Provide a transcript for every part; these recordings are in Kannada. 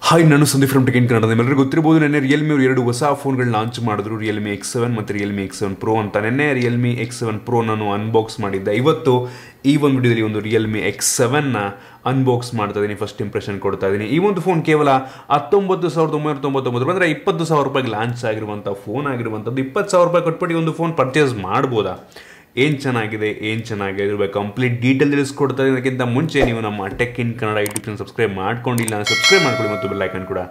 ಹಾಯ್ ನಾನು Sandeep from tech in Kannada. ನಿಮ್ಮೆಲ್ಲರಿಗೂ ಗೊತ್ತಿರಬಹುದು, ನೆನ್ನೆ ರಿಯಲ್ಮಿ ಅವರು ಎರಡು ಹೊಸ ಫೋನ್ಗಳು ಲಾಂಚ್ ಮಾಡಿದ್ರು, ರಿಯಲ್ಮಿ X7 ಮತ್ತು ರಿಯಲ್ಮಿ X7 Pro ಅಂತ. ನೆನ್ನೆ ರಿಯಲ್ಮಿ X7 Pro ನಾನು ಅನ್ಬಾಕ್ಸ್ ಮಾಡಿದ್ದೆ. ಇವತ್ತು ಈ ಒಂದು ವಿಡಿಯೋದಲ್ಲಿ ಒಂದು ರಿಯಲ್ಮಿ X7ನ ಅನ್ಬಾಕ್ಸ್ ಮಾಡ್ತಾ ಇದ್ದೀನಿ, ಫಸ್ಟ್ ಇಂಪ್ರೆಷನ್ ಕೊಡ್ತಾ ಇದ್ದೀನಿ. ಈ ಒಂದು ಫೋನ್ ಕೇವಲ 19,999 ಅಂದರೆ 20,000 ರೂಪಾಯಿಗೆ ಲಾಂಚ್ ಆಗಿರುವಂಥ ಫೋನ್ ಆಗಿರುವಂಥದ್ದು. 20,000 ರೂಪಾಯಿ ಕೊಟ್ಬಿಟ್ಟು ಈ ಒಂದು ಫೋನ್ ಪರ್ಚೇಸ್ ಮಾಡ್ಬೋದಾ? ಏನು ಚೆನ್ನಾಗಿದೆ ಇದ್ರ ಬಗ್ಗೆ ಕಂಪ್ಲೀಟ್ ಡೀಟೇಲ್ ತಿಳಿಸ್ಕೊಡ್ತಾರೆ. ಇದಕ್ಕಿಂತ ಮುಂಚೆ ನೀವು ನಮ್ಮ tech in Kannada YouTube channel subscribe ಮಾಡ್ಕೊಂಡಿಲ್ಲ ಅಂದರೆ ಸಬ್ಸ್ಕ್ರೈಬ್ ಮಾಡ್ಕೊಳ್ಳಿ ಮತ್ತು ಬೆಲ್ ಐಕಾನ್ ಕೂಡ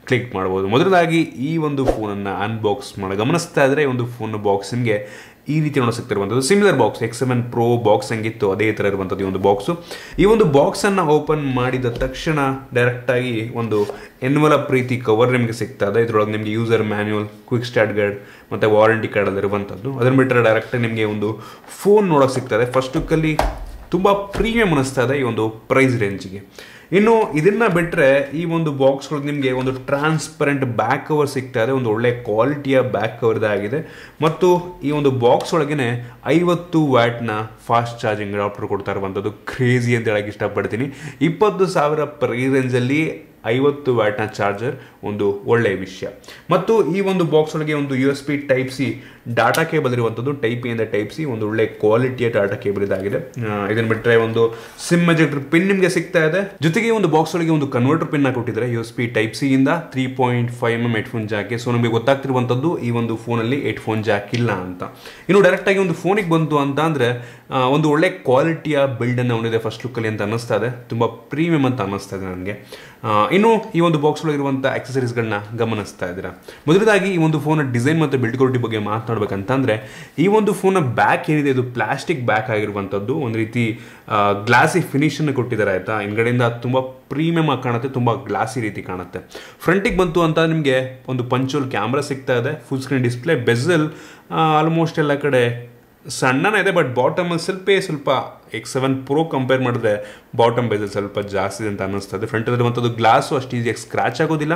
ಕ್ಲಿಕ್ ಮಾಡ್ಬೋದು. ಮೊದಲಾಗಿ ಈ ಒಂದು ಫೋನನ್ನು ಅನ್ಬಾಕ್ಸ್ ಮಾಡಿ ಗಮನಿಸ್ತಾ ಇದ್ದರೆ, ಈ ಒಂದು ಫೋನ್ ಬಾಕ್ಸಿಂಗ್ಗೆ ಈ ರೀತಿ ಸಿಗ್ತಿರುವಂಥದ್ದು similar box X7 Pro box ಹೆಂಗಿತ್ತು ಅದೇ ಥರ ಇರುವಂಥದ್ದು ಈ ಒಂದು ಬಾಕ್ಸು. ಈ ಒಂದು ಬಾಕ್ಸನ್ನು ಓಪನ್ ಮಾಡಿದ ತಕ್ಷಣ ಡೈರೆಕ್ಟಾಗಿ ಒಂದು ಎನ್ವಲಪ್ ರೀತಿ ಕವರ್ ನಿಮಗೆ ಸಿಗ್ತಾ ಇದೆ. ಇದರೊಳಗೆ ನಿಮಗೆ user manual, quick start guide ಮತ್ತು ವಾರಂಟಿ ಕಾರ್ಡ್ ಅಲ್ಲಿರುವಂಥದ್ದು. ಅದನ್ನು ಬಿಟ್ಟರೆ ಡೈರೆಕ್ಟಾಗಿ ನಿಮಗೆ ಒಂದು ಫೋನ್ ನೋಡೋಕೆ ಸಿಗ್ತದೆ. ಫಸ್ಟ್ ಲುಕ್ಕಲ್ಲಿ ತುಂಬ ಪ್ರೀಮಿಯಂ ಅನ್ನಿಸ್ತಾ ಇದೆ ಈ ಒಂದು ಪ್ರೈಸ್ ರೇಂಜಿಗೆ. ಇನ್ನು ಇದನ್ನ ಬಿಟ್ಟರೆ ಈ ಒಂದು ಬಾಕ್ಸ್ಗಳು ನಿಮಗೆ ಒಂದು ಟ್ರಾನ್ಸ್ಪರೆಂಟ್ ಬ್ಯಾಕ್ ಕವರ್ ಸಿಗ್ತಾ ಇದೆ. ಒಂದು ಒಳ್ಳೆ ಕ್ವಾಲಿಟಿಯ ಬ್ಯಾಕ್ ಕವರ್ ಇದಾಗಿದೆ ಮತ್ತು ಈ ಒಂದು ಬಾಕ್ಸ್ ಒಳಗೇನೆ 50 ವ್ಯಾಟ್ನ ಫಾಸ್ಟ್ ಚಾರ್ಜಿಂಗ್ ಅಡಾಪ್ಟರ್ ಕೊಡ್ತಾ ಇರುವಂಥದ್ದು ಕ್ರೇಜಿ ಅಂತ ಹೇಳಕ್ಕೆ ಇಷ್ಟಪಡ್ತೀನಿ. 20,000 ಪ್ರೈಸ್ ರೇಂಜಲ್ಲಿ 50 ವ್ಯಾಟ್ನ ಚಾರ್ಜರ್ ಒಂದು ಒಳ್ಳೆಯ ವಿಷಯ. ಮತ್ತು ಈ ಒಂದು ಬಾಕ್ಸ್ ಒಳಗೆ ಒಂದು USB Type-C ಡಾಟಾ ಕೇಬಲ್ ಇರುವಂಥದ್ದು, Type-A ಇಂದ Type-C ಒಂದು ಒಳ್ಳೆ ಕ್ವಾಲಿಟಿಯ ಡಾಟಾ ಕೇಬಲ್ ಇದಾಗಿದೆ. ಇದನ್ನು ಬಿಟ್ಟರೆ ಒಂದು ಸಿಮ್ ಎಜೆಕ್ಟರ್ ಪಿನ್ ನಿಮಗೆ ಸಿಗ್ತಾ ಇದೆ. ಜೊತೆಗೆ ಒಂದು ಬಾಕ್ಸ್ ಒಳಗೆ ಒಂದು ಕನ್ವರ್ಟರ್ ಪಿನ್ ಕೊಟ್ಟಿದ್ದಾರೆ USB Type-C ಇಂದ 3.5mm ಹೆಡ್ಫೋನ್ ಜಾಕ್. ಸೊ ನಮಗೆ ಗೊತ್ತಾಗ್ತಿರುವಂಥದ್ದು ಈ ಒಂದು ಫೋನಲ್ಲಿ ಹೆಡ್ಫೋನ್ ಜಾಕ್ ಇಲ್ಲ ಅಂತ. ಇನ್ನು ಡೈರೆಕ್ಟಾಗಿ ಒಂದು ಫೋನಿಗೆ ಬಂತು ಅಂತ ಅಂದರೆ ಒಂದು ಒಳ್ಳೆ ಕ್ವಾಲಿಟಿಯ ಬಿಲ್ಡನ್ನು ಹೊಂದಿದೆ ಫಸ್ಟ್ ಲುಕ್ಕಲ್ಲಿ ಅಂತ ಅನ್ನಿಸ್ತಾ ಇದೆ. ತುಂಬ ಪ್ರೀಮಿಯಂ ಅಂತ ಅನ್ನಿಸ್ತಾ ಇದೆ ನನಗೆ. ಇನ್ನು ಈ ಒಂದು ಬಾಕ್ಸ್ ಒಳಗಿರುವಂಥ ಆಕ್ಸೆಸರೀಸ್ಗಳನ್ನ ಗಮನಿಸ್ತಾ ಇದ್ದೀರಾ. ಮೊದಲದಾಗಿ ಈ ಒಂದು ಫೋನ್ ಡಿಸೈನ್ ಮತ್ತು ಬಿಲ್ಡ್ ಕ್ವಾಲಿಟಿ ಬಗ್ಗೆ ಮಾತನಾಡಬೇಕಂತಂದ್ರೆ, ಈ ಒಂದು ಫೋನ್ ಬ್ಯಾಕ್ ಏನಿದೆ ಇದು ಪ್ಲಾಸ್ಟಿಕ್ ಬ್ಯಾಕ್ ಆಗಿರುವಂಥದ್ದು. ಒಂದು ರೀತಿ ಗ್ಲಾಸಿ ಫಿನಿಶನ್ನು ಕೊಟ್ಟಿದ್ದಾರೆ ಆಯ್ತಾ. ಹಿಂದ್ಗಡೆಯಿಂದ ತುಂಬ ಪ್ರೀಮಿಯಂ ಆಗಿ ಕಾಣುತ್ತೆ, ತುಂಬ ಗ್ಲಾಸಿ ರೀತಿ ಕಾಣುತ್ತೆ. ಫ್ರಂಟಿಗೆ ಬಂತು ಅಂತ ನಿಮಗೆ ಒಂದು ಪಂಚೋಲ್ ಕ್ಯಾಮ್ರಾ ಸಿಗ್ತಾ ಇದೆ, full screen display, bezel almost ಎಲ್ಲ ಕಡೆ ಸಣ್ಣನೇ ಇದೆ, ಬಟ್ ಬಾಟಮಲ್ಲಿ ಸ್ವಲ್ಪ X7 Pro ಕಂಪೇರ್ ಮಾಡಿದ್ರೆ ಬಾಟಮ್ ಬೆಜಲ್ ಸ್ವಲ್ಪ ಜಾಸ್ತಿ ಇದೆ ಅಂತ ಅನ್ನಿಸ್ತದೆ. ಫ್ರಂಟಲ್ಲಿರುವಂಥದ್ದು ಗ್ಲಾಸು ಅಷ್ಟು ಈಸಿಯಾಗಿ ಸ್ಕ್ರ್ಯಾಚ್ ಆಗೋದಿಲ್ಲ.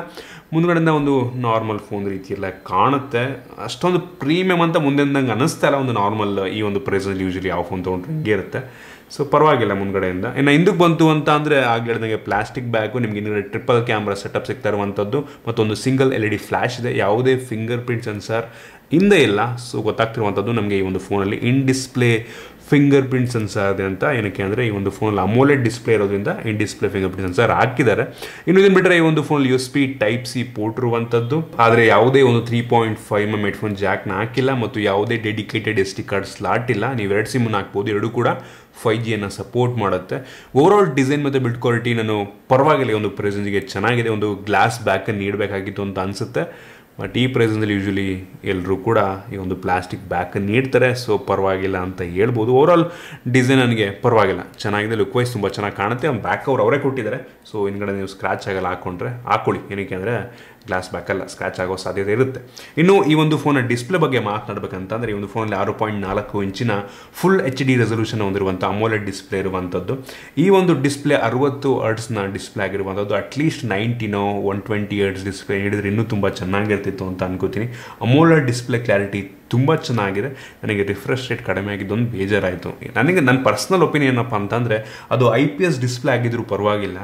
ಮುಂದ್ಗಡೆಯಿಂದ ಒಂದು ನಾರ್ಮಲ್ ಫೋನ್ ರೀತಿಯೆಲ್ಲ ಕಾಣುತ್ತೆ. ಅಷ್ಟೊಂದು ಪ್ರೀಮಿಯಂ ಅಂತ ಮುಂದೆಂದಂಗೆ ಅನ್ನಿಸ್ತಾ ಇಲ್ಲ. ಒಂದು ನಾರ್ಮಲ್ ಈ ಒಂದು ಪ್ರೈಸಲ್ಲಿ ಯೂಶಲಿ ಯಾವ ಫೋನ್ ತೊಗೊಂಡ್ರೆ ಹಿಂಗೆ ಇರುತ್ತೆ. ಸೊ ಪರವಾಗಿಲ್ಲ ಮುಂದ್ಗಡೆಯಿಂದ. ಇನ್ನು ಹಿಂದಕ್ಕೆ ಬಂತು ಅಂತ ಅಂದರೆ ಆಗ್ಲಿಡ್ದಂಗೆ ಪ್ಲಾಸ್ಟಿಕ್ ಬ್ಯಾಗು, ನಿಮಗೆ ಹಿಂದ್ಗಡೆ ಟ್ರಿಪಲ್ ಕ್ಯಾಮ್ರಾ ಸೆಟಪ್ ಸಿಗ್ತಾ ಇರುವಂಥದ್ದು ಮತ್ತೊಂದು ಸಿಂಗಲ್ LED ಫ್ಲ್ಯಾಶ್ ಇದೆ. ಯಾವುದೇ ಫಿಂಗರ್ ಪ್ರಿಂಟ್ ಸೆನ್ಸಾರ್ ಹಿಂದೆ ಇಲ್ಲ. ಸೊ ಗೊತ್ತಾಗ್ತಿರುವಂಥದ್ದು ನಮಗೆ ಈ ಒಂದು ಫೋನಲ್ಲಿ in display fingerprint sensor ಇದೆ ಅಂತ. ಏನಕ್ಕೆ ಅಂದರೆ ಈ ಒಂದು ಫೋನಲ್ಲಿ ಅಮೋಲೆಡ್ ಡಿಸ್ಪ್ಲೇ ಇರೋದ್ರಿಂದ in display fingerprint sensor ಹಾಕಿದ್ದಾರೆ. ಇನ್ನು ಇದನ್ನು ಬಿಟ್ಟರೆ ಈ ಒಂದು ಫೋನಲ್ಲಿ USB Type-C ಪೋರ್ಟ್ ಇರುವಂಥದ್ದು, ಆದರೆ ಯಾವುದೇ ಒಂದು 3.5mm ಹೆಡ್ಫೋನ್ ಜಾಕ್ನ ಹಾಕಿಲ್ಲ ಮತ್ತು ಯಾವುದೇ ಡೆಡಿಕೇಟೆಡ್ SD ಕಾರ್ಡ್ ಸ್ಲಾಟ್ ಇಲ್ಲ. ನೀವು 2 ಸಿಮ್ಮನ್ನು ಹಾಕ್ಬೋದು, ಎರಡೂ ಕೂಡ 5Gಯನ್ನು ಸಪೋರ್ಟ್ ಮಾಡುತ್ತೆ. ಓವರಾಲ್ ಡಿಸೈನ್ ಮತ್ತು ಬಿಲ್ಡ್ ಕ್ವಾಲಿಟಿ ನಾನು ಪರವಾಗಿಲ್ಲ, ಒಂದು ಪ್ರೆಸೆನ್ಸ್ಗೆ ಚೆನ್ನಾಗಿದೆ. ಒಂದು ಗ್ಲಾಸ್ ಬ್ಯಾಕನ್ನು ನೀಡಬೇಕಾಗಿತ್ತು ಅಂತ ಅನಿಸುತ್ತೆ, ಬಟ್ ಈ ಪ್ರೈಸಲ್ಲಿ ಯೂಶಲಿ ಎಲ್ಲರೂ ಕೂಡ ಈ ಒಂದು ಪ್ಲಾಸ್ಟಿಕ್ ಬ್ಯಾಕನ್ನು ನೀಡ್ತಾರೆ. ಸೊ ಪರವಾಗಿಲ್ಲ ಅಂತ ಹೇಳ್ಬೋದು. ಓವರಾಲ್ ಡಿಸೈನ್ ನನಗೆ ಪರವಾಗಿಲ್ಲ, ಚೆನ್ನಾಗಿದೆ. ಲುಕ್ ವೈಸ್ ತುಂಬ ಚೆನ್ನಾಗಿ ಕಾಣುತ್ತೆ. ಒಂದು ಬ್ಯಾಕ್ ಕವರ್ ಅವರೇ ಕೊಟ್ಟಿದ್ದಾರೆ. ಸೊ ಹಿಂದ್ಗಡೆ ನೀವು ಸ್ಕ್ರ್ಯಾಚ್ ಆಗಲ್ಲ, ಹಾಕ್ಕೊಳ್ಳಿ. ಏನಕ್ಕೆ ಅಂದರೆ ಗ್ಲಾಸ್ ಬ್ಯಾಕಲ್ಲ ಸ್ಕ್ರ್ಯಾಚ್ ಆಗೋ ಸಾಧ್ಯತೆ ಇರುತ್ತೆ. ಇನ್ನು ಈ ಒಂದು ಫೋನ ಡಿಸ್ಪ್ಲೇ ಬಗ್ಗೆ ಮಾತನಾಡಬೇಕಂತಂದರೆ, ಈ ಒಂದು ಫೋನಲ್ಲಿ 6.4 ಇಂಚಿನ ಫುಲ್ HD ರೆಸಲ್ಯೂಷನ್ ಹೊಂದಿರುವಂಥ ಅಮೋಲೆಡ್ ಡಿಸ್ಪ್ಲೇ ಇರುವಂಥದ್ದು. ಈ ಒಂದು ಡಿಸ್ಪ್ಲೇ 60 ಹರ್ಟ್ಸ್ನ ಡಿಸ್ಪ್ಲೇ ಆಗಿರುವಂಥದ್ದು. ಅಟ್ಲೀಸ್ಟ್ 90 120 ಹರ್ಟ್ಸ್ ಡಿಸ್ಪ್ಲೇ ನೀಡಿದರೆ ಇನ್ನೂ ತುಂಬ ಚೆನ್ನಾಗಿರ್ತಿತ್ತು ಅಂತ ಅನ್ಕೋತೀನಿ. ಅಮೋಲೆಡ್ ಡಿಸ್ಪ್ಲೇ ಕ್ಲಾರಿಟಿ ತುಂಬ ಚೆನ್ನಾಗಿದೆ. ನನಗೆ ರಿಫ್ರೆಶ್ ರೇಟ್ ಕಡಿಮೆ ಆಗಿದ್ದೊಂದು ಬೇಜಾರಾಯಿತು. ನನ್ನ ಪರ್ಸ್ನಲ್ ಒಪಿನಿಯನ್ ಏನಪ್ಪ ಅಂತಂದರೆ, ಅದು IPS ಡಿಸ್ಪ್ಲೇ ಆಗಿದ್ರೂ ಪರವಾಗಿಲ್ಲ,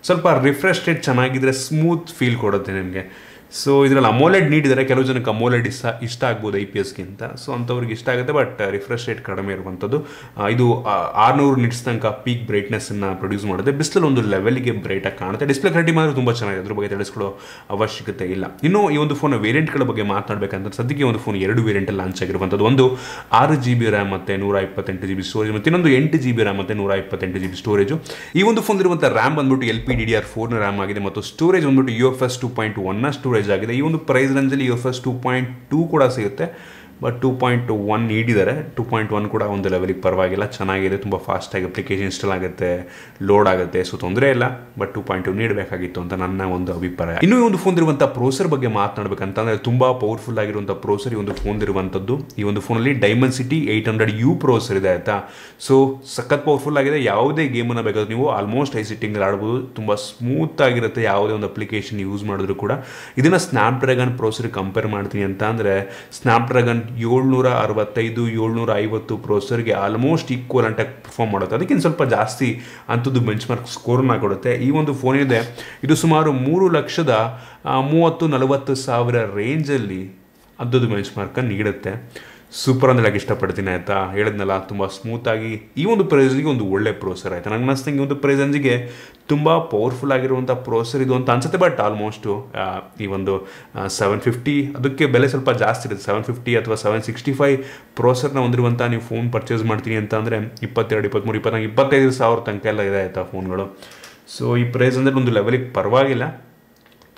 ಸ್ವಲ್ಪ ರಿಫ್ರೆಶ್ ರೇಟ್ ಚೆನ್ನಾಗಿದ್ರೆ ಸ್ಮೂತ್ ಫೀಲ್ ಕೊಡುತ್ತೆ ನಿಮಗೆ. ಸೊ ಇದರಲ್ಲಿ ಅಮೋಲೆಡ್ ನೀಡಿದರೆ, ಕೆಲವು ಜನಕ್ಕೆ ಅಮೋಲೆಡ್ ಇಷ್ಟ ಆಗ್ಬೋದು IPSಗಿಂತ. ಸೊ ಅಂಥವ್ರಿಗೆ ಇಷ್ಟ ಆಗುತ್ತೆ, ಬಟ್ ರಿಫ್ರೆಶ್ ರೇಟ್ ಕಡಿಮೆ ಇರುವಂಥದ್ದು. ಇದು 600 ನಿಟ್ಸ್ ತನಕ ಪೀಕ್ ಬ್ರೈಟ್ನೆಸ್ಸನ್ನು ಪ್ರೊಡ್ಯೂಸ್ ಮಾಡುತ್ತೆ. ಬಿಸಿಲಲ್ಲಿ ಒಂದು ಲೆವೆಲ್ಗೆ ಬ್ರೈಟಾಗಿ ಕಾಣುತ್ತೆ. ಡಿಸ್ಪ್ಲೇ ಕ್ಲಾರಿಟಿ ಮಾತ್ರ ತುಂಬ ಚೆನ್ನಾಗಿದೆ, ಅದ್ರ ಬಗ್ಗೆ ತಿಳಿಸ್ಕೊಳ್ಳೋ ಅವಶ್ಯಕತೆ ಇಲ್ಲ. ಇನ್ನು ಈ ಒಂದು ಫೋನ್ ವೇರಿಯಂಟ್ಗಳ ಬಗ್ಗೆ ಮಾತನಾಡಬೇಕಂದ್ರೆ, ಸದ್ಯಕ್ಕೆ ಒಂದು ಫೋನ್ 2 ವೇರಿಯಂಟಲ್ಲಿ ಲಾಂಚ್ ಆಗಿರುವಂಥದ್ದು. ಒಂದು 6GB RAM ಮತ್ತು 128GB ಸ್ಟೋರೇಜ್, ಮತ್ತು ಇನ್ನೊಂದು 8GB RAM ಮತ್ತು 128GB ಸ್ಟೋರೇಜು. ಈ ಒಂದು ಫೋನ್ ಇರುವಂಥ ರ್ಯಾಮ್ ಬಂದ್ಬಿಟ್ಟು LPDDR4ನ ರ್ಯಾಮ್ ಆಗಿದೆ ಮತ್ತು ಸ್ಟೋರೇಜ್ ಬಂದ್ಬಿಟ್ಟು UFS 2.1ನ ಸ್ಟೋರೇಜ್ ಆಗಿದೆ. ಈ ಒಂದು ಪ್ರೈಸ್ ರೇಂಜಲ್ಲಿ UFS 2.2 ಕೂಡ ಸಿಗುತ್ತೆ, ಬಟ್ 2.1 ನೀಡಿದ್ದಾರೆ. 2.1 ಕೂಡ ಒಂದು ಲೆವೆಲಿಗೆ ಪರವಾಗಿಲ್ಲ, ಚೆನ್ನಾಗಿದೆ. ತುಂಬ ಫಾಸ್ಟಾಗಿ ಅಪ್ಲಿಕೇಶನ್ ಇನ್ಸ್ಟಾಲ್ ಆಗುತ್ತೆ, ಲೋಡ್ ಆಗುತ್ತೆ. ಸೊ ತೊಂದರೆ ಇಲ್ಲ, ಬಟ್ 2.2 ನೀಡಬೇಕಾಗಿತ್ತು ಅಂತ ನನ್ನ ಒಂದು ಅಭಿಪ್ರಾಯ. ಇನ್ನು ಈ ಒಂದು ಫೋನ್ ಇರುವಂಥ ಪ್ರೋಸೆಸರ್ ಬಗ್ಗೆ ಮಾತನಾಡಬೇಕಂತಂದರೆ, ತುಂಬ ಪವರ್ಫುಲ್ ಆಗಿರುವಂಥ ಪ್ರೋಸೆಸರ್ ಈ ಒಂದು ಫೋನ್ ಇರುವಂಥದ್ದು. ಈ ಒಂದು ಫೋನಲ್ಲಿ Dimensity 800U ಪ್ರೋಸೆಸರ್ ಇದೆ ಆಯಿತಾ. ಸೊ ಸಖತ್ ಪವರ್ಫುಲ್ ಆಗಿದೆ. ಯಾವುದೇ ಗೇಮನ್ನು ಬೇಕಾದ್ರೆ ನೀವು ಆಲ್ಮೋಸ್ಟ್ ಹೈ ಸೆಟ್ಟಿಂಗಲ್ಲಿ ಆಡ್ಬೋದು. ತುಂಬ ಸ್ಮೂತ್ ಆಗಿರುತ್ತೆ. ಯಾವುದೇ ಒಂದು ಅಪ್ಲಿಕೇಶನ್ ಯೂಸ್ ಮಾಡಿದ್ರು ಕೂಡ. ಇದನ್ನು ಸ್ನ್ಯಾಪ್ಡ್ರ್ಯಾಗನ್ ಪ್ರೋಸೆಸರ್ ಕಂಪೇರ್ ಮಾಡ್ತೀನಿ ಅಂತ ಅಂದರೆ, ಸ್ನ್ಯಾಪ್ಡ್ರ್ಯಾಗನ್ 765 750 ಪ್ರೊಸೆಸರ್ಗೆ ಆಲ್ಮೋಸ್ಟ್ ಈಕ್ವಲೆಂಟ್ ಆಗಿ ಪರ್ಫಾರ್ಮ್ ಮಾಡುತ್ತೆ. ಅದಕ್ಕಿಂತ ಸ್ವಲ್ಪ ಜಾಸ್ತಿ ಅಂಥದ್ದು ಬೆಂಚ್ ಮಾರ್ಕ್ ಸ್ಕೋರ್ನ ಕೊಡುತ್ತೆ. ಈ ಒಂದು ಫೋನ್ ಇದೆ, ಇದು ಸುಮಾರು 3,30,40,000 ರೇಂಜಲ್ಲಿ ಅಂಥದ್ದು ಬೆಂಚ್ ಮಾರ್ಕನ್ನು ನೀಡುತ್ತೆ. ಸೂಪರ್ ಅಂತ ಹೇಳಕ್ಕೆ ಇಷ್ಟಪಡ್ತೀನಿ ಆಯಿತಾ. ಹೇಳಿದ್ನಲ್ಲ, ತುಂಬ ಸ್ಮೂತಾಗಿ ಈ ಒಂದು ಪ್ರೈಸ್ಗೆ ಒಂದು ಒಳ್ಳೆ ಪ್ರೋಸೆಸರ್ ಆಯಿತಾ. ನಂಗೆ ಅನಿಸ್ತಂಗೆ ಈ ಒಂದು ಪ್ರೈಸಂಜಿಗೆ ತುಂಬ ಪವರ್ಫುಲ್ ಆಗಿರುವಂಥ ಪ್ರೋಸೆಸರ್ ಇದು ಅಂತ ಅನ್ಸುತ್ತೆ. ಬಟ್ ಆಲ್ಮೋಸ್ಟು ಈ ಒಂದು 750 ಅದಕ್ಕೆ ಬೆಲೆ ಸ್ವಲ್ಪ ಜಾಸ್ತಿ ಇರುತ್ತೆ. 750 ಅಥವಾ 765 ಪ್ರೋಸೆಸರ್ನ ಹೊಂದಿರುವಂಥ ನೀವು ಫೋನ್ ಪರ್ಚೇಸ್ ಮಾಡ್ತೀನಿ ಅಂತ ಅಂದರೆ 22, 23, 24, 25,000 ತನಕ ಎಲ್ಲ ಇದೆ ಆಯಿತಾ ಫೋನ್ಗಳು. ಸೊ ಈ ಪ್ರೈಸ್ ಅಂದರೆ ಒಂದು ಲೆವೆಲಿಗೆ ಪರವಾಗಿಲ್ಲ,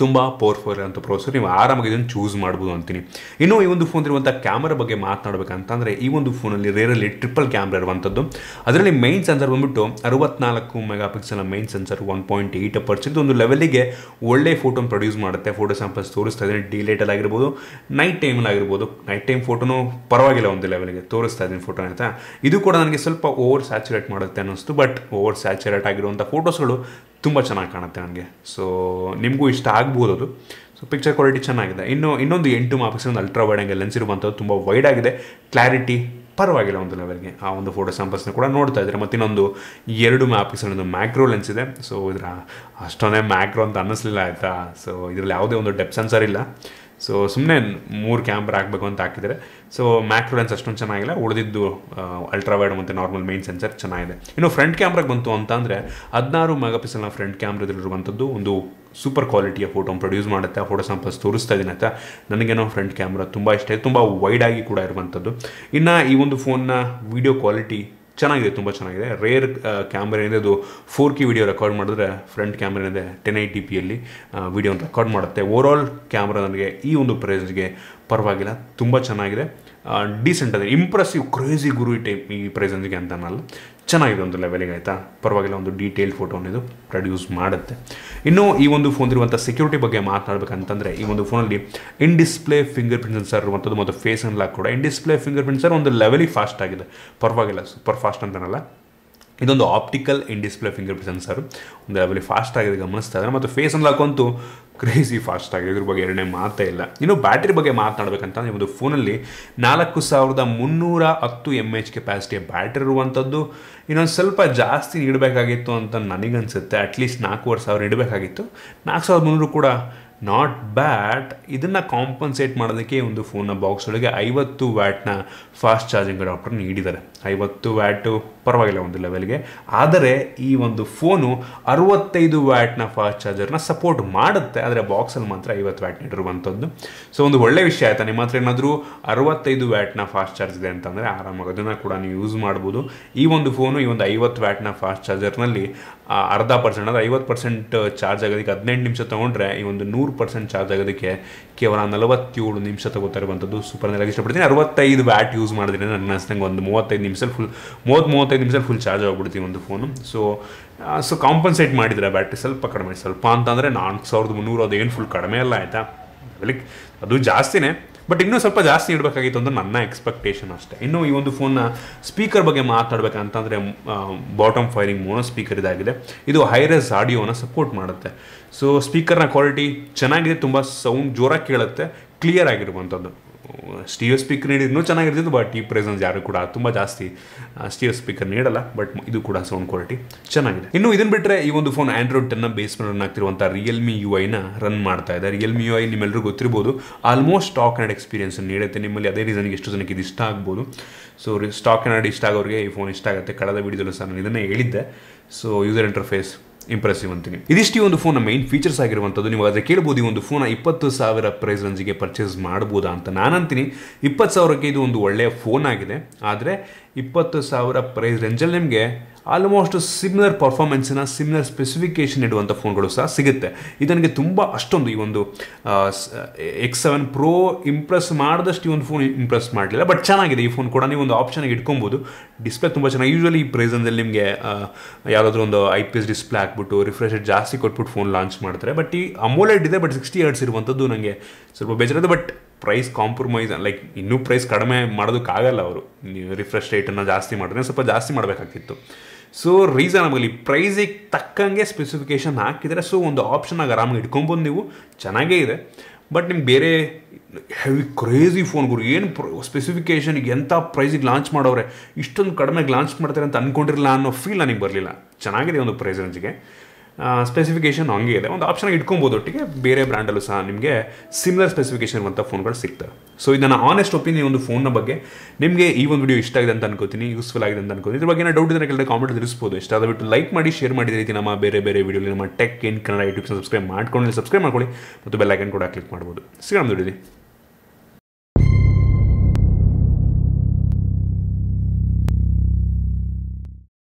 ತುಂಬ ಪವರ್ಫುಲ್ ಅಂತ ಪ್ರೋಸೆಸರ್, ನೀವು ಆರಾಮಾಗಿ ಇದನ್ನು ಚೂಸ್ ಮಾಡ್ಬೋದು ಅಂತೀನಿ. ಇನ್ನು ಈ ಒಂದು ಫೋನ್ ಇರುವಂಥ ಕ್ಯಾಮರಾ ಬಗ್ಗೆ ಮಾತನಾಡಬೇಕಂತಂದರೆ ಈ ಒಂದು ಫೋನಲ್ಲಿ ರೇರಲ್ಲಿ ಟ್ರಿಪಲ್ ಕ್ಯಾಮ್ರಾ ಇರುವಂಥದ್ದು. ಅದರಲ್ಲಿ ಮೈನ್ ಸೆನ್ಸರ್ ಬಂದ್ಬಿಟ್ಟು 64 ಮೆಗಾಪಿಕ್ಸೆಲ್ ಮೈನ್ ಸೆನ್ಸರ್ 1.8 ಅಪರ್ಚರ್. ಒಂದು ಲೆವೆಲಿಗೆ ಒಳ್ಳೆ ಫೋಟೋನ ಪ್ರೊಡ್ಯೂಸ್ ಮಾಡುತ್ತೆ. ಫೋಟೋ ಸ್ಯಾಂಪಲ್ಸ್ ತೋರಿಸ್ತಾ ಇದ್ದೀನಿ, ಡೇ ಲೈಟಲ್ಲಿ ಆಗಿರ್ಬೋದು, ನೈಟ್ ಟೈಮಲ್ಲಿ ಆಗಿರ್ಬೋದು. ನೈಟ್ ಟೈಮ್ ಫೋಟೋನು ಪರವಾಗಿಲ್ಲ, ಒಂದು ಲೆವೆಲ್ಗೆ ತೋರಿಸ್ತಾ ಇದ್ದೀನಿ ಫೋಟೋ ಆಯಿತಾ. ಇದು ಕೂಡ ನನಗೆ ಸ್ವಲ್ಪ ಓವರ್ ಸ್ಯಾಚುರೇಟ್ ಮಾಡುತ್ತೆ ಅನ್ನಿಸ್ತು. ಬಟ್ ಓವರ್ ಸ್ಯಾಚುರೇಟ್ ಆಗಿರುವಂಥ ಫೋಟೋಸ್ಗಳು ತುಂಬ ಚೆನ್ನಾಗಿ ಕಾಣುತ್ತೆ ನನಗೆ. ಸೊ ನಿಮಗೂ ಇಷ್ಟ ಆಗ್ಬೋದು ಅದು. ಸೊ ಪಿಕ್ಚರ್ ಕ್ವಾಲಿಟಿ ಚೆನ್ನಾಗಿದೆ. ಇನ್ನೊಂದು 8 megapixel ultra wide angle lens ಇರುವಂಥದ್ದು, ತುಂಬ ವೈಡ್ ಆಗಿದೆ. ಕ್ಲಾರಿಟಿ ಪರವಾಗಿಲ್ಲ ಒಂದು ಲೆವೆಲ್ಗೆ. ಆ ಒಂದು ಫೋಟೋ ಸ್ಯಾಂಪಲ್ಸ್ನ ಕೂಡ ನೋಡ್ತಾ ಇದ್ದಾರೆ. ಮತ್ತು ಇನ್ನೊಂದು 2 ಮೆಗಾಪಿಕ್ಸೆಲ್ ಒಂದು ಮ್ಯಾಕ್ರೋ ಲೆನ್ಸ್ ಇದೆ. ಸೊ ಇದರ ಅಷ್ಟೊಂದೇ ಮ್ಯಾಕ್ರೋ ಅಂತ ಅನ್ನಿಸ್ಲಿಲ್ಲ ಆಯಿತಾ. ಸೊ ಇದರಲ್ಲಿ ಯಾವುದೇ ಒಂದು ಡೆಪ್ ಸೆನ್ಸರ್ ಇಲ್ಲ. ಸೊ ಸುಮ್ಮನೆ 3 ಕ್ಯಾಮ್ರಾ ಹಾಕಬೇಕು ಅಂತ ಹಾಕಿದ್ದಾರೆ. ಸೊ ಮ್ಯಾಕ್ರೋ ಲೆನ್ಸ್ ಅಷ್ಟೊಂದು ಚೆನ್ನಾಗಿಲ್ಲ, ಉಳಿದಿದ್ದು ಅಲ್ಟ್ರಾ ವೈಡ್ ಮತ್ತು ನಾರ್ಮಲ್ ಮೈನ್ ಸೆನ್ಸರ್ ಚೆನ್ನಾಗಿದೆ. ಇನ್ನು ಫ್ರಂಟ್ ಕ್ಯಾಮ್ರಾಗೆ ಬಂತು ಅಂತ ಅಂದರೆ 16 ಮೆಗಾಪಿಕ್ಸೆಲ್ನ ಫ್ರಂಟ್ ಕ್ಯಾಮ್ರಾದಲ್ಲಿರುವಂಥದ್ದು ಒಂದು ಸೂಪರ್ ಕ್ವಾಲಿಟಿಯ ಫೋಟೋ ಪ್ರೊಡ್ಯೂಸ್ ಮಾಡುತ್ತೆ. ಆ ಫೋಟೋ ಸ್ಯಾಂಪಲ್ಸ್ ತೋರಿಸ್ತಾ ಇದ್ದೀನಿ ಆಯಿತಾ. ನನಗೇನೋ ಫ್ರಂಟ್ ಕ್ಯಾಮ್ರಾ ತುಂಬ ಇಷ್ಟ ಇದೆ, ತುಂಬ ವೈಡಾಗಿ ಕೂಡ ಇರುವಂಥದ್ದು. ಇನ್ನು ಈ ಒಂದು ಫೋನ್ನ ವಿಡಿಯೋ ಕ್ವಾಲಿಟಿ ಚೆನ್ನಾಗಿದೆ, ತುಂಬ ಚೆನ್ನಾಗಿದೆ. ರೇರ್ ಕ್ಯಾಮ್ರಾ ಏನಿದೆ ಅದು 4K ವಿಡಿಯೋ ರೆಕಾರ್ಡ್ ಮಾಡಿದ್ರೆ, ಫ್ರಂಟ್ ಕ್ಯಾಮ್ರಾ ಏನಿದೆ 1080pಯಲ್ಲಿ ವಿಡಿಯೋನ ರೆಕಾರ್ಡ್ ಮಾಡುತ್ತೆ. ಓವರಾಲ್ ಕ್ಯಾಮ್ರಾ ನನಗೆ ಈ ಒಂದು ಪ್ರೈಸ್ಗೆ ಪರವಾಗಿಲ್ಲ, ತುಂಬ ಚೆನ್ನಾಗಿದೆ, ಡೀಸೆಂಟ್ ಅದೇ, ಇಂಪ್ರೆಸಿವ್, ಕ್ರೇಜಿ ಗುರು ಈ ಪ್ರೈಸಂಜಿಗೆ ಅಂತ ಅನ್ನಲ್ಲ, ಚೆನ್ನಾಗಿದೆ ಒಂದು ಲೆವೆಲಿಗೆ ಆಯಿತಾ. ಪರವಾಗಿಲ್ಲ, ಒಂದು ಡೀಟೇಲ್ಡ್ ಫೋಟೋನ ಇದು ಪ್ರೊಡ್ಯೂಸ್ ಮಾಡುತ್ತೆ. ಇನ್ನು ಈ ಒಂದು ಫೋನ್ ಇರುವಂಥ ಸೆಕ್ಯೂರಿಟಿ ಬಗ್ಗೆ ಮಾತನಾಡಬೇಕಂತಂದರೆ ಈ ಒಂದು ಫೋನಲ್ಲಿ in display finger print sensor ಇರುವಂಥದ್ದು ಮತ್ತು ಫೇಸ್ ಅನ್ಲಾಕ್ ಕೂಡ. ಇನ್ ಡಿಸ್ಪ್ಲೇ ಫಿಂಗರ್ ಪ್ರಿಂಟ್ ಸೆನ್ಸರ್ ಒಂದು ಲೆವೆಲಿಗೆ ಫಾಸ್ಟ್ ಆಗಿದೆ, ಪರವಾಗಿಲ್ಲ, ಸೂಪರ್ ಫಾಸ್ಟ್ ಅಂತನಲ್ಲ. ಇದೊಂದು ಆಪ್ಟಿಕಲ್ ಇನ್ ಡಿಸ್ಪ್ಲೇ ಫಿಂಗರ್ ಪ್ರಿಂಟ್ ಸೆನ್ಸರು ಒಂದು ಲೆವೆಲಿಗೆ ಫಾಸ್ಟ್ ಆಗಿದೆ ಗಮನಿಸ್ತಾ ಇದ್ದಾರೆ. ಮತ್ತು ಫೇಸ್ ಅನ್ಲಾಕ್ ಅಂತೂ ಕ್ರೇಜಿ ಫಾಸ್ಟ್ ಆಗಿದೆ, ಇದ್ರ ಬಗ್ಗೆ ಎರಡನೇ ಮಾತೇ ಇಲ್ಲ. ಇನ್ನು ಬ್ಯಾಟ್ರಿ ಬಗ್ಗೆ ಮಾತನಾಡಬೇಕಂತ ಈ ಒಂದು ಫೋನಲ್ಲಿ 4310 mAh ಕೆಪಾಸಿಟಿಯ ಬ್ಯಾಟ್ರಿ ಇರುವಂಥದ್ದು. ಇನ್ನೊಂದು ಸ್ವಲ್ಪ ಜಾಸ್ತಿ ನೀಡಬೇಕಾಗಿತ್ತು ಅಂತ ನನಗನ್ಸುತ್ತೆ. ಅಟ್ಲೀಸ್ಟ್ 4,500 ಇಡಬೇಕಾಗಿತ್ತು. 4,300 ಕೂಡ ನಾಟ್ ಬ್ಯಾಡ್. ಇದನ್ನು ಕಾಂಪನ್ಸೇಟ್ ಮಾಡೋದಕ್ಕೆ ಒಂದು ಫೋನ್ನ ಬಾಕ್ಸ್ ಒಳಗೆ 50 ವ್ಯಾಟ್ನ ಫಾಸ್ಟ್ ಚಾರ್ಜಿಂಗ್ ಅಡಾಪ್ಟರ್ ನೀಡಿದ್ದಾರೆ. 50 ವ್ಯಾಟು ಪರವಾಗಿಲ್ಲ ಒಂದು ಲೆವೆಲ್ಗೆ. ಆದರೆ ಈ ಒಂದು ಫೋನು 65 ವ್ಯಾಟ್ನ ಫಾಸ್ಟ್ ಚಾರ್ಜರ್ನ ಸಪೋರ್ಟ್ ಮಾಡುತ್ತೆ. ಆದರೆ ಬಾಕ್ಸಲ್ಲಿ ಮಾತ್ರ 50 ವ್ಯಾಟ್ ನೀಡಿರುವಂಥದ್ದು. ಸೊ ಒಂದು ಒಳ್ಳೆ ವಿಷಯ ಆಯಿತಾ. ನಿಮ್ಮ ಹತ್ರ ಏನಾದರೂ 65 ವ್ಯಾಟ್ನ ಫಾಸ್ಟ್ ಚಾರ್ಜ್ ಇದೆ ಅಂತಂದರೆ ಆರಾಮಾಗಿ ಅದನ್ನು ಕೂಡ ನೀವು ಯೂಸ್ ಮಾಡ್ಬೋದು. ಈ ಒಂದು ಫೋನು ಈ ಒಂದು 50 ವ್ಯಾಟ್ನ ಫಾಸ್ಟ್ ಚಾರ್ಜರ್ನಲ್ಲಿ 0.5% ಅಂದರೆ 50% ಚಾರ್ಜ್ ಆಗೋದಕ್ಕೆ 18 ನಿಮಿಷ ತೊಗೊಂಡ್ರೆ ಈ ಒಂದು 100% ಚಾರ್ಜ್ ಆಗೋದಕ್ಕೆ ಕೇವಲ 47 ನಿಮಿಷ ತಗೋತಾ ಇರುವಂಥದ್ದು. ಸೂಪರ್ ಅಂತ ಇಷ್ಟಪಡ್ತೀನಿ. 65 ವ್ಯಾಟ್ ಯೂಸ್ ಮಾಡಿದ್ರೆ ನನ್ನ ಅನಿಸ್ತಂಗೆ ಒಂದು 35 ನಿಮಿಷದಲ್ಲಿ ಫುಲ್ 30-35 ನಿಮಿಷದಲ್ಲಿ ಫುಲ್ ಚಾರ್ಜ್ ಆಗಿಬಿಡ್ತೀವಿ ಒಂದು ಫೋನು. ಸೊ ಕಾಂಪನ್ಸೇಟ್ ಮಾಡಿದರೆ ಬ್ಯಾಟ್ರಿ ಸ್ವಲ್ಪ ಕಡಿಮೆ, ಸ್ವಲ್ಪ ಅಂತಂದರೆ 4,300 ಅದೇನು ಫುಲ್ ಕಡಿಮೆ ಅಲ್ಲ ಆಯಿತಾ. ಅದು ಜಾಸ್ತಿನೇ, ಬಟ್ ಇನ್ನೂ ಸ್ವಲ್ಪ ಜಾಸ್ತಿ ಇಡಬೇಕಾಗಿತ್ತು ಅಂತ ನನ್ನ ಎಕ್ಸ್ಪೆಕ್ಟೇಷನ್ ಅಷ್ಟೇ. ಇನ್ನು ಈ ಒಂದು ಫೋನ್ನ ಸ್ಪೀಕರ್ ಬಗ್ಗೆ ಮಾತಾಡಬೇಕಂತಂದರೆ ಬಾಟಮ್ ಫೈರಿಂಗ್ ಮೋನೋ ಸ್ಪೀಕರ್ ಇದಾಗಿದೆ. ಇದು ಹೈರೆಸ್ ಆಡಿಯೋನ ಸಪೋರ್ಟ್ ಮಾಡುತ್ತೆ. ಸೊ ಸ್ಪೀಕರ್ನ ಕ್ವಾಲಿಟಿ ಚೆನ್ನಾಗಿದೆ, ತುಂಬ ಸೌಂಡ್ ಜೋರಾಗಿ ಕೇಳುತ್ತೆ, ಕ್ಲಿಯರ್ ಆಗಿರುವಂಥದ್ದು. ಸ್ಟೀರಿಯೋ ಸ್ಪೀಕರ್ ನೀಡಿ ಇನ್ನೂ ಚೆನ್ನಾಗಿರ್ತಿತ್ತು, ಬಟ್ ಈ ಪ್ರೈಸಲ್ಲಿ ಯಾರು ಕೂಡ ತುಂಬ ಜಾಸ್ತಿ ಸ್ಟೀರಿಯೋ ಸ್ಪೀಕರ್ ನೀಡಲ್ಲ. ಬಟ್ ಇದು ಕೂಡ ಸೌಂಡ್ ಕ್ವಾಲಿಟಿ ಚೆನ್ನಾಗಿದೆ. ಇನ್ನು ಇದನ್ನು ಬಿಟ್ಟರೆ ಈ ಒಂದು ಫೋನ್ ಆಂಡ್ರಾಯ್ಡ್ 10ನ ಬೇಸ್ ಮೇಲೆ ರನ್ ಆಗ್ತಿರುವಂಥ ರಿಯಲ್ಮಿ UI ರನ್ ಮಾಡ್ತಾ ಇದೆ. ರಿಯಲ್ಮಿ UI ನಿಮ್ಮೆಲ್ಲರೂ ಗೊತ್ತಿರ್ಬೋದು, ಆಲ್ಮೋಸ್ಟ್ ಸ್ಟಾಕ್ ಆ್ಯಂಡ್ ಎಕ್ಸ್ಪೀರಿಯನ್ಸ್ ನೀಡುತ್ತೆ ನಿಮ್ಮಲ್ಲಿ. ಅದೇ ರೀಸನ್ಗೆ ಎಷ್ಟು ಜನಕ್ಕೆ ಇದು ಇಷ್ಟ ಆಗ್ಬೋದು. ಸೊ ಸ್ಟಾಕ್ ಆ್ಯಂಡ್ ಇಷ್ಟ ಆಗೋರಿಗೆ ಈ ಫೋನ್ ಇಷ್ಟ ಆಗುತ್ತೆ. ಕಳೆದ ವಿಡಿಯೋದಲ್ಲೂ ಸಹ ನಾನು ಇದನ್ನೇ ಹೇಳಿದ್ದೆ. ಸೊ ಯೂಸರ್ ಇಂಟರ್ಫೇಸ್ ಇಂಪ್ರೆಸಿವ್ ಅಂತೀನಿ. ಇದಿಷ್ಟು ಈ ಒಂದು ಫೋನ್ನ ಮೈನ್ ಫೀಚರ್ಸ್ ಆಗಿರುವಂಥದ್ದು. ನೀವು ಅದಕ್ಕೆ ಕೇಳ್ಬೋದು, ಈ ಒಂದು ಫೋನ್ 20,000 ಪ್ರೈಸ್ ರೇಂಜಿಗೆ ಪರ್ಚೇಸ್ ಮಾಡ್ಬೋದಾ ಅಂತ. ನಾನಂತೀನಿ 20,000ಕ್ಕೆ ಇದು ಒಂದು ಒಳ್ಳೆಯ ಫೋನ್ ಆಗಿದೆ. ಆದರೆ 20,000 ಪ್ರೈಸ್ ರೇಂಜಲ್ಲಿ ನಿಮಗೆ ಆಲ್ಮೋಸ್ಟ್ ಸಿಮಿಲರ್ ಪರ್ಫಾರ್ಮೆನ್ಸಿನ, ಸಿಮಿಲರ್ ಸ್ಪೆಸಿಫಿಕೇಷನ್ ಇಡುವಂಥ ಫೋನ್ಗಳು ಸಹ ಸಿಗುತ್ತೆ. ಇದು ನನಗೆ ತುಂಬ ಅಷ್ಟೊಂದು ಈ ಒಂದು X7 Pro ಇಂಪ್ರೆಸ್ ಮಾಡಿದಷ್ಟು ಈ ಒಂದು ಫೋನ್ ಇಂಪ್ರೆಸ್ ಮಾಡಲಿಲ್ಲ. ಬಟ್ ಚೆನ್ನಾಗಿದೆ ಈ ಫೋನ್ ಕೂಡ. ನೀವು ಒಂದು ಆಪ್ಷನ್ಗೆ ಇಟ್ಕೊಬೋದು. ಡಿಸ್ಪ್ಲೇ ತುಂಬ ಚೆನ್ನಾಗಿ, ಯೂಶ್ವಲಿ ಈ ಪ್ರೈಸಲ್ಲಿ ನಿಮಗೆ ಯಾವುದಾದ್ರೂ ಒಂದು IPS ಡಿಸ್ಪ್ಲೇ ಹಾಕ್ಬಿಟ್ಟು ರಿಫ್ರೆಶ್ ರೇಟ್ ಜಾಸ್ತಿ ಕೊಟ್ಬಿಟ್ಟು ಫೋನ್ ಲಾಂಚ್ ಮಾಡ್ತಾರೆ. ಬಟ್ ಈ ಅಮೋಲೆಡ್ ಇದೆ, ಬಟ್ 60 Hz ಇರುವಂಥದ್ದು ನನಗೆ ಸ್ವಲ್ಪ ಬೇಜಾರಿದೆ. ಬಟ್ ಪ್ರೈಸ್ ಕಾಂಪ್ರಮೈಸ್, ಲೈಕ್ ಇನ್ನೂ ಪ್ರೈಸ್ ಕಡಿಮೆ ಮಾಡೋದಕ್ಕಾಗಲ್ಲ ಅವರು. ನೀವು ರಿಫ್ರೆಶ್ ರೇಟನ್ನು ಜಾಸ್ತಿ ಮಾಡಿದ್ರೆ ಸ್ವಲ್ಪ ಜಾಸ್ತಿ ಮಾಡಬೇಕಾಗಿತ್ತು. ಸೊ ರೀಸನಬಲಿ ಪ್ರೈಸಿಗೆ ತಕ್ಕಂಗೆ ಸ್ಪೆಸಿಫಿಕೇಶನ್ ಹಾಕಿದರೆ, ಸೊ ಒಂದು ಆಪ್ಷನಾಗಿ ಆರಾಮಾಗಿ ಇಟ್ಕೊಬೋದು ನೀವು. ಚೆನ್ನಾಗೇ ಇದೆ. ಬಟ್ ನಿಮ್ಗೆ ಬೇರೆ ಹೆವಿ ಕ್ರೇಜಿ ಫೋನ್ಗಳು ಏನು ಸ್ಪೆಸಿಫಿಕೇಷನ್ ಎಂಥ ಪ್ರೈಸಿಗೆ ಲಾಂಚ್ ಮಾಡೋರೆ, ಇಷ್ಟೊಂದು ಕಡಿಮೆಗೆ ಲಾಂಚ್ ಮಾಡ್ತಾರೆ ಅಂತ ಅಂದ್ಕೊಂಡಿರಲಿಲ್ಲ ಅನ್ನೋ ಫೀಲ್ ನನಗೆ ಬರಲಿಲ್ಲ. ಚೆನ್ನಾಗಿದೆ ಒಂದು ಪ್ರೈಸ್ ರೇಂಜ್ಗೆ, ಸ್ಪೆಸಿಫಿಕೇಷನ್ ಹಂಗೆ ಇದೆ. ಒಂದು ಆಪ್ಷನಾಗಿ ಇಟ್ಕೊಬೋದು. ಒಟ್ಟಿಗೆ ಬೇರೆ ಬ್ರ್ಯಾಂಡಲ್ಲೂ ಸಹ ನಿಮಗೆ ಸಿಮಿಲರ್ ಸ್ಪೆಸಿಫಿಕೇಷನ್ ಇರುವಂಥ ಫೋನ್ಗಳು ಸಿಗ್ತವೆ. ಸೊ ಇದು ನನ್ನ ಆನೆಸ್ಟ್ ಒಪಿನಿಯನ್ ಒಂದು ಫೋನ್ನ ಬಗ್ಗೆ. ನಿಮಗೆ ಈ ಒಂದು ವಿಡಿಯೋ ಇಷ್ಟ ಆಗಿದೆ ಅಂತ ಅನ್ಕೋತೀನಿ, ಯೂಸ್ಫುಲ್ ಆಗಿದೆ ಅಂತ ಅನ್ಕೋತೀನಿ. ಇದ್ರ ಬಗ್ಗೆ ಏನೋ ಡೌಟ್ ಇದ್ದರೆ ಕೆಲವು ಕಾಮೆಂಟ್ ತಿಳಿಸ್ಬೋದು. ಇಷ್ಟ ಆದಬಿಟ್ಟು ಲೈಕ್ ಮಾಡಿ, ಶೇರ್ ಮಾಡಿದ ರೀತಿ ನಮ್ಮ ಬೇರೆ ಬೇರೆ ವಿಡಿಯೋಲಿ ನಮ್ಮ tech in Kannada YouTube subscribe ಮಾಡ್ಕೊಳ್ಳಿ ಮತ್ತು ಬೆಲ್ ಐಕನ್ ಕೂಡ ಕ್ಲಿಕ್ ಮಾಡ್ಬೋದು. ಸಿಗೋಣ ವಿಡಿಯೋಲಿ.